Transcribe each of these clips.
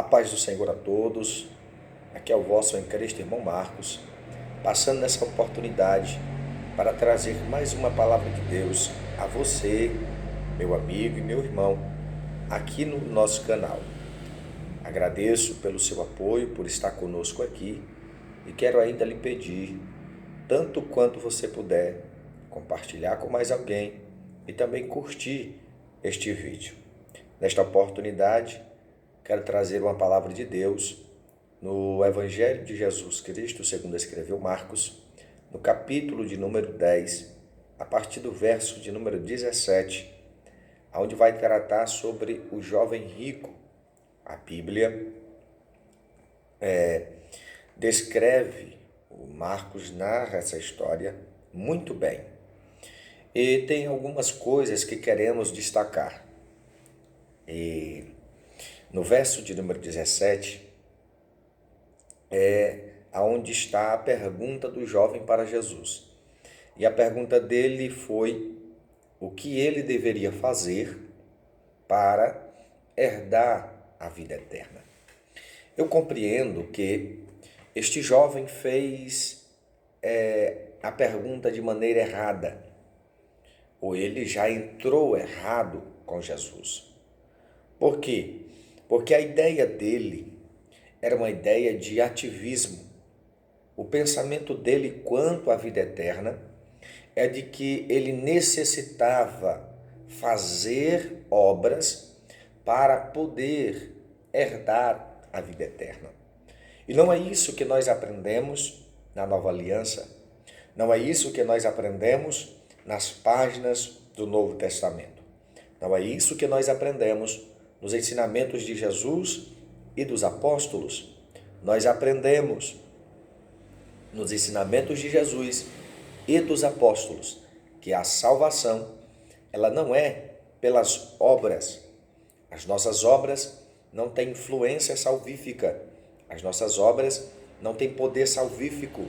A paz do Senhor a todos. Aqui é o vosso em Cristo, irmão Marcos, passando nessa oportunidade para trazer mais uma palavra de Deus a você, meu amigo e meu irmão, aqui no nosso canal. Agradeço pelo seu apoio, por estar conosco aqui e quero ainda lhe pedir, tanto quanto você puder, compartilhar com mais alguém e também curtir este vídeo. Nesta oportunidade, quero trazer uma palavra de Deus no Evangelho de Jesus Cristo, segundo escreveu Marcos, no capítulo de número 10, a partir do verso de número 17, onde vai tratar sobre o jovem rico. A Bíblia descreve, o Marcos narra essa história muito bem. E tem algumas coisas que queremos destacar. E no verso de número 17, aonde está a pergunta do jovem para Jesus. E a pergunta dele foi o que ele deveria fazer para herdar a vida eterna. Eu compreendo que este jovem fez a pergunta de maneira errada, ou ele já entrou errado com Jesus. Por quê? Porque a ideia dele era uma ideia de ativismo. O pensamento dele quanto à vida eterna é de que ele necessitava fazer obras para poder herdar a vida eterna. E não é isso que nós aprendemos na Nova Aliança, não é isso que nós aprendemos nas páginas do Novo Testamento. Não é isso que nós aprendemos nos ensinamentos de Jesus e dos apóstolos. Nós aprendemos nos ensinamentos de Jesus e dos apóstolos que a salvação, ela não é pelas obras. As nossas obras não têm influência salvífica. As nossas obras não têm poder salvífico.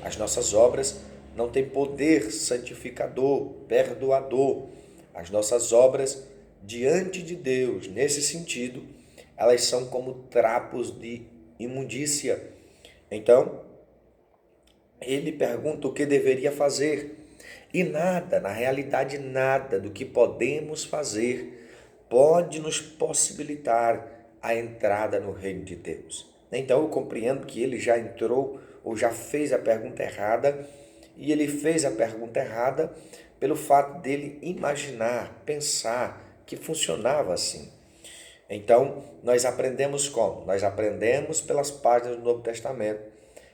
As nossas obras não têm poder santificador, perdoador. As nossas obras diante de Deus, nesse sentido, elas são como trapos de imundícia. Então, ele pergunta o que deveria fazer. E nada, na realidade nada do que podemos fazer pode nos possibilitar a entrada no reino de Deus. Então eu compreendo que ele já entrou ou já fez a pergunta errada, e ele fez a pergunta errada pelo fato dele imaginar, pensar que funcionava assim. Então, nós aprendemos como? Nós aprendemos pelas páginas do Novo Testamento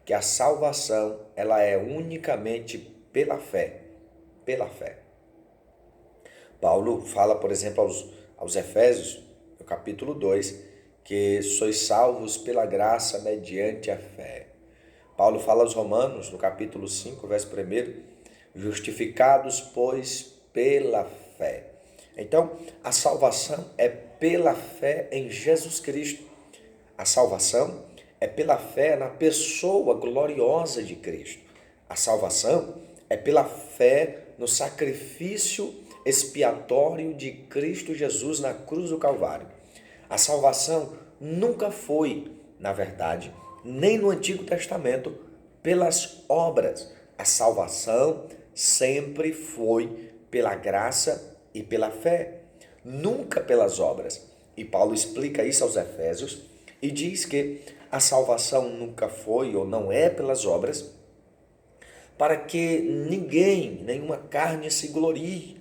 que a salvação, ela é unicamente pela fé. Pela fé. Paulo fala, por exemplo, aos Efésios, no capítulo 2, que sois salvos pela graça mediante a fé. Paulo fala aos Romanos, no capítulo 5, verso 1, justificados, pois, pela fé. Então, a salvação é pela fé em Jesus Cristo. A salvação é pela fé na pessoa gloriosa de Cristo. A salvação é pela fé no sacrifício expiatório de Cristo Jesus na cruz do Calvário. A salvação nunca foi, na verdade, nem no Antigo Testamento, pelas obras. A salvação sempre foi pela graça e pela fé, nunca pelas obras. E Paulo explica isso aos Efésios e diz que a salvação nunca foi ou não é pelas obras, para que ninguém, nenhuma carne se glorie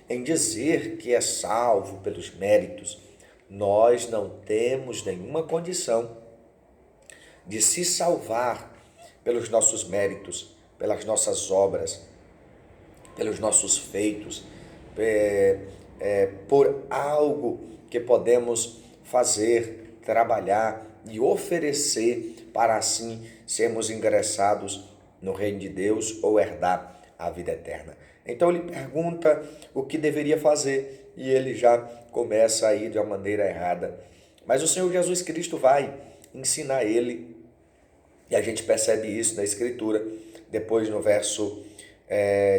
em dizer que é salvo pelos méritos. Nós não temos nenhuma condição de se salvar pelos nossos méritos, pelas nossas obras, pelos nossos feitos, por algo que podemos fazer, trabalhar e oferecer para assim sermos ingressados no reino de Deus ou herdar a vida eterna. Então ele pergunta o que deveria fazer e ele já começa a ir de uma maneira errada. Mas o Senhor Jesus Cristo vai ensinar ele, e a gente percebe isso na Escritura. Depois no verso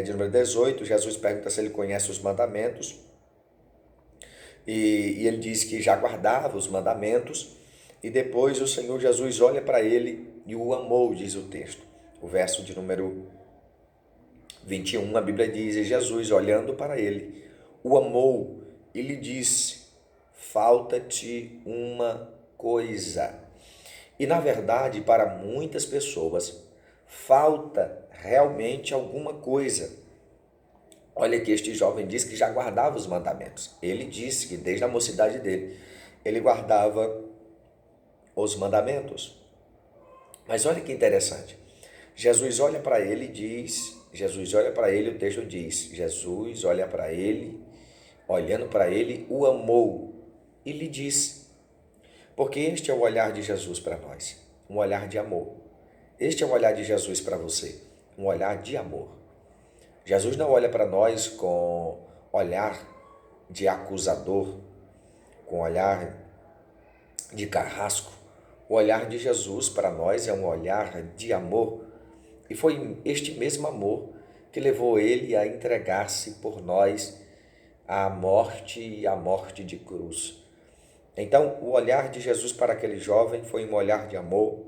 de número 18, Jesus pergunta se ele conhece os mandamentos, e ele diz que já guardava os mandamentos, E depois o Senhor Jesus olha para ele e o amou, diz o texto. O verso de número 21, a Bíblia diz: e Jesus, olhando para ele, o amou e lhe disse: falta-te uma coisa. E na verdade, para muitas pessoas, falta realmente alguma coisa. Olha que este jovem disse que já guardava os mandamentos. Ele disse que desde a mocidade dele, ele guardava os mandamentos. Mas olha que interessante. Jesus olha para ele e diz, Jesus olha para ele, o texto diz, Jesus olha para ele, olhando para ele, o amou e lhe disse, porque este é o olhar de Jesus para nós, um olhar de amor. Este é o olhar de Jesus para você, um olhar de amor. Jesus não olha para nós com olhar de acusador, com olhar de carrasco. O olhar de Jesus para nós é um olhar de amor. E foi este mesmo amor que levou ele a entregar-se por nós à morte e à morte de cruz. Então, o olhar de Jesus para aquele jovem foi um olhar de amor.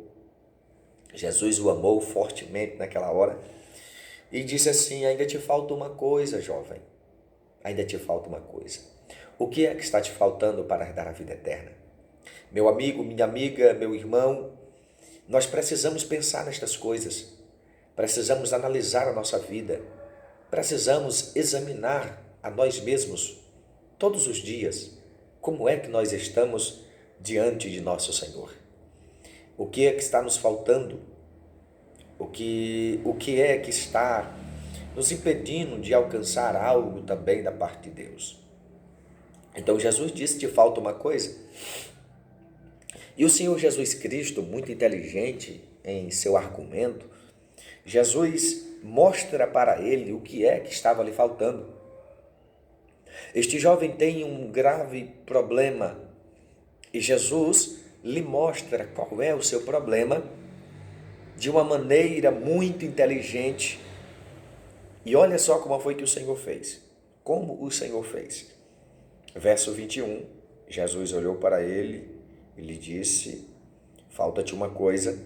Jesus o amou fortemente naquela hora e disse assim: ainda te falta uma coisa, jovem. Ainda te falta uma coisa. O que é que está te faltando para herdar a vida eterna? Meu amigo, minha amiga, meu irmão, nós precisamos pensar nestas coisas. Precisamos analisar a nossa vida. Precisamos examinar a nós mesmos todos os dias. Como é que nós estamos diante de nosso Senhor? O que é que está nos faltando? O que é que está nos impedindo de alcançar algo também da parte de Deus? Então Jesus disse: te falta uma coisa. E o Senhor Jesus Cristo, muito inteligente em seu argumento, Jesus mostra para ele o que é que estava lhe faltando. Este jovem tem um grave problema e Jesus lhe mostra qual é o seu problema de uma maneira muito inteligente. E olha só como foi que o Senhor fez. Como o Senhor fez. Verso 21, Jesus olhou para ele e lhe disse: falta-te uma coisa.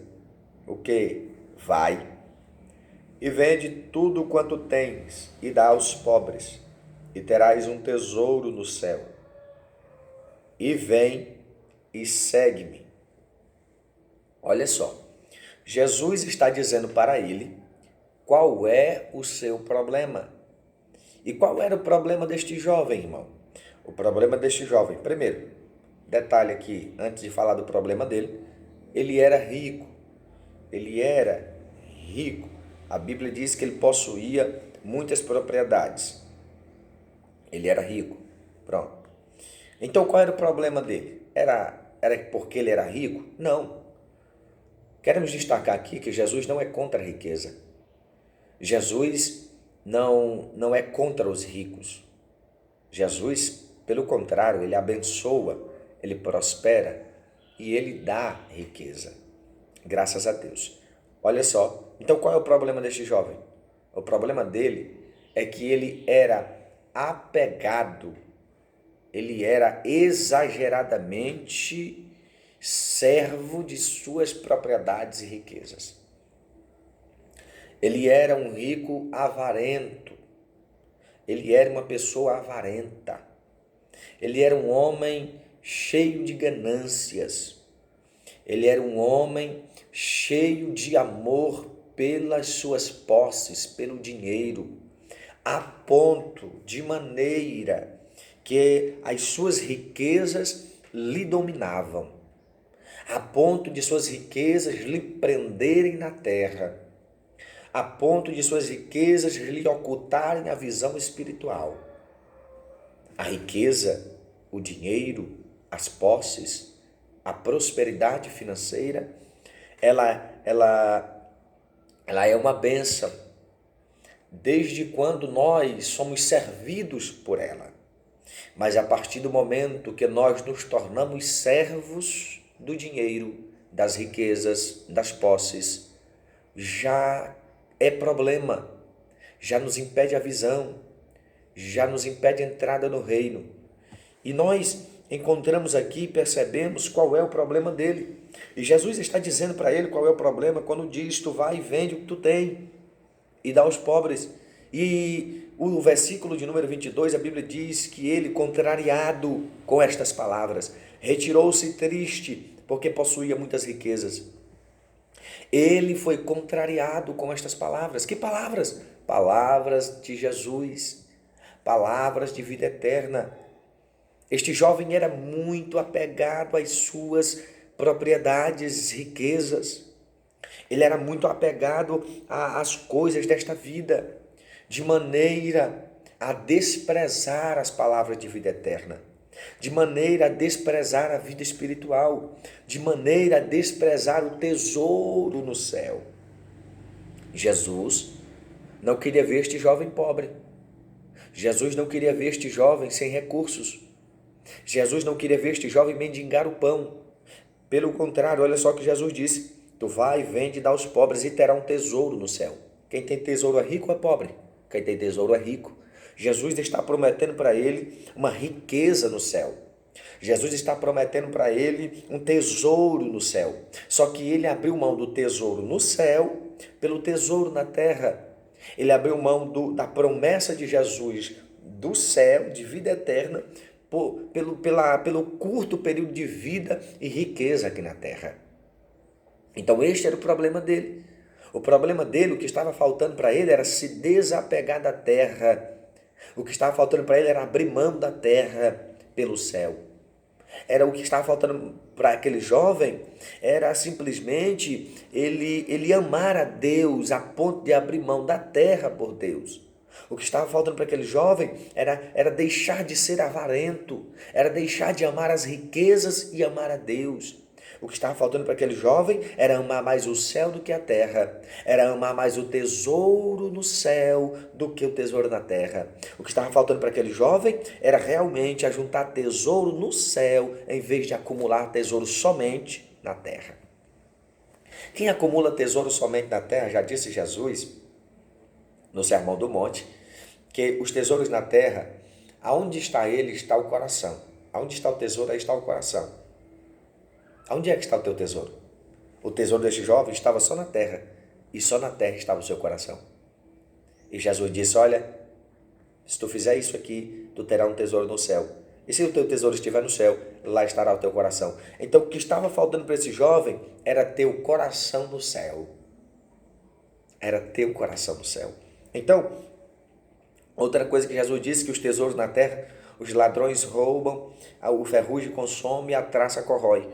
O quê? Vai e vende tudo quanto tens e dá aos pobres, e terás um tesouro no céu. E vem e segue-me. Olha só, Jesus está dizendo para ele qual é o seu problema. E qual era o problema deste jovem, irmão? O problema deste jovem, primeiro, detalhe aqui, antes de falar do problema dele, ele era rico. Ele era rico. A Bíblia diz que ele possuía muitas propriedades. Ele era rico. Pronto. Então, qual era o problema dele? Era porque ele era rico? Não. Queremos destacar aqui que Jesus não é contra a riqueza. Jesus não é contra os ricos. Jesus, pelo contrário, ele abençoa, ele prospera e ele dá riqueza. Graças a Deus. Olha só, então qual é o problema deste jovem? O problema dele é que ele era apegado, ele era exageradamente servo de suas propriedades e riquezas. Ele era um rico avarento, ele era uma pessoa avarenta, ele era um homem cheio de ganâncias, ele era um homem cheio de amor pelas suas posses, pelo dinheiro, a ponto, de maneira que as suas riquezas lhe dominavam, a ponto de suas riquezas lhe prenderem na terra, a ponto de suas riquezas lhe ocultarem a visão espiritual. A riqueza, o dinheiro, as posses, a prosperidade financeira, ela é uma bênção, desde quando nós somos servidos por ela. Mas a partir do momento que nós nos tornamos servos do dinheiro, das riquezas, das posses, já é problema, já nos impede a visão, já nos impede a entrada no reino. E nós encontramos aqui e percebemos qual é o problema dele. E Jesus está dizendo para ele qual é o problema quando diz: tu vai e vende o que tu tem e dá aos pobres. E o versículo de número 22, a Bíblia diz que ele, contrariado com estas palavras, retirou-se triste, porque possuía muitas riquezas. Ele foi contrariado com estas palavras. Que palavras? Palavras de Jesus, palavras de vida eterna. Este jovem era muito apegado às suas propriedades, riquezas. Ele era muito apegado às coisas desta vida, de maneira a desprezar as palavras de vida eterna, de maneira a desprezar a vida espiritual, de maneira a desprezar o tesouro no céu. Jesus não queria ver este jovem pobre. Jesus não queria ver este jovem sem recursos. Jesus não queria ver este jovem mendigar o pão. Pelo contrário, olha só o que Jesus disse: tu vai, vende e dá aos pobres e terá um tesouro no céu. Quem tem tesouro é rico ou é pobre? Quem tem tesouro é rico. Jesus está prometendo para ele uma riqueza no céu. Jesus está prometendo para ele um tesouro no céu. Só que ele abriu mão do tesouro no céu pelo tesouro na terra. Ele abriu mão da promessa de Jesus do céu, de vida eterna, pelo curto período de vida e riqueza aqui na terra. Então este era o problema dele. O problema dele, o que estava faltando para ele era se desapegar da terra. O que estava faltando para ele era abrir mão da terra pelo céu. Era o que estava faltando para aquele jovem, era simplesmente ele amar a Deus a ponto de abrir mão da terra por Deus. O que estava faltando para aquele jovem era deixar de ser avarento, era deixar de amar as riquezas e amar a Deus. O que estava faltando para aquele jovem era amar mais o céu do que a terra, era amar mais o tesouro no céu do que o tesouro na terra. O que estava faltando para aquele jovem era realmente ajuntar tesouro no céu, em vez de acumular tesouro somente na terra. Quem acumula tesouro somente na terra, já disse Jesus no Sermão do Monte, que os tesouros na terra, aonde está ele, está o coração. Aonde está o tesouro, aí está o coração. Aonde é que está o teu tesouro? O tesouro deste jovem estava só na terra, e só na terra estava o seu coração. E Jesus disse: olha, se tu fizer isso aqui, tu terás um tesouro no céu. E se o teu tesouro estiver no céu, lá estará o teu coração. Então o que estava faltando para esse jovem era ter o coração no céu. Era ter o coração no céu. Então, outra coisa que Jesus disse, que os tesouros na terra, os ladrões roubam, o ferrugem consome e a traça corrói.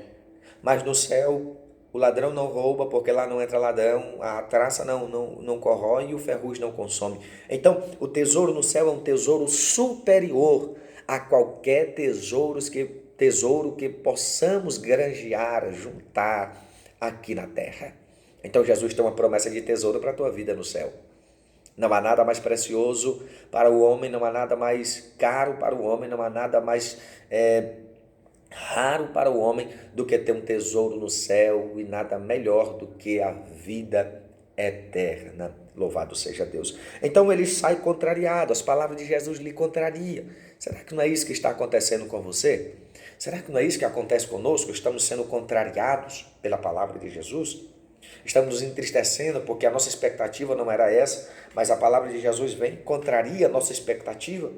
Mas no céu, o ladrão não rouba, porque lá não entra ladrão, a traça não corrói e o ferrugem não consome. Então, o tesouro no céu é um tesouro superior a qualquer tesouro que possamos granjear, juntar aqui na terra. Então, Jesus tem uma promessa de tesouro para a tua vida no céu. Não há nada mais precioso para o homem, não há nada mais caro para o homem, não há nada mais raro para o homem do que ter um tesouro no céu, e nada melhor do que a vida eterna. Louvado seja Deus. Então ele sai contrariado, as palavras de Jesus lhe contrariam. Será que não é isso que está acontecendo com você? Será que não é isso que acontece conosco? Estamos sendo contrariados pela palavra de Jesus? Estamos nos entristecendo porque a nossa expectativa não era essa, mas a palavra de Jesus vem e contraria a nossa expectativa.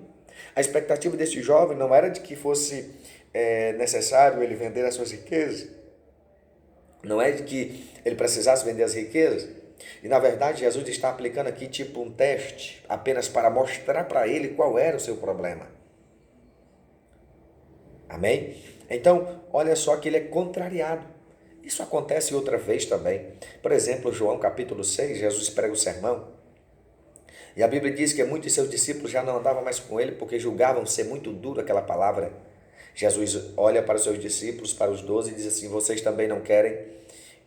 A expectativa desse jovem não era de que fosse necessário ele vender as suas riquezas, não é de que ele precisasse vender as riquezas. E na verdade Jesus está aplicando aqui tipo um teste, apenas para mostrar para ele qual era o seu problema. Amém? Então, olha só que ele é contrariado. Isso acontece outra vez também. Por exemplo, João capítulo 6, Jesus prega o sermão. E a Bíblia diz que muitos de seus discípulos já não andavam mais com ele, porque julgavam ser muito dura aquela palavra. Jesus olha para os seus discípulos, para os 12, e diz assim: vocês também não querem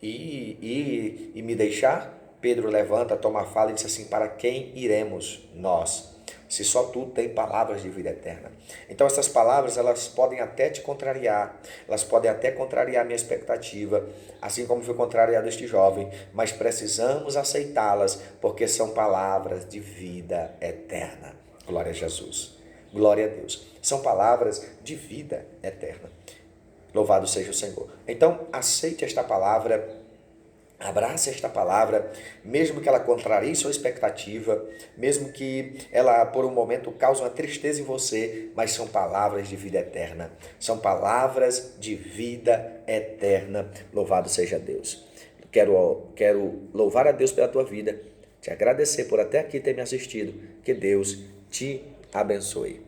ir e me deixar? Pedro levanta, toma a fala e diz assim: para quem iremos nós? Se só tu tem palavras de vida eterna. Então essas palavras, elas podem até te contrariar, elas podem até contrariar a minha expectativa, assim como foi contrariado este jovem, mas precisamos aceitá-las, porque são palavras de vida eterna. Glória a Jesus. Glória a Deus. São palavras de vida eterna. Louvado seja o Senhor. Então, aceite esta palavra, abrace esta palavra, mesmo que ela contrarie sua expectativa, mesmo que ela por um momento cause uma tristeza em você, mas são palavras de vida eterna. São palavras de vida eterna. Louvado seja Deus. Quero louvar a Deus pela tua vida, te agradecer por até aqui ter me assistido. Que Deus te abençoe.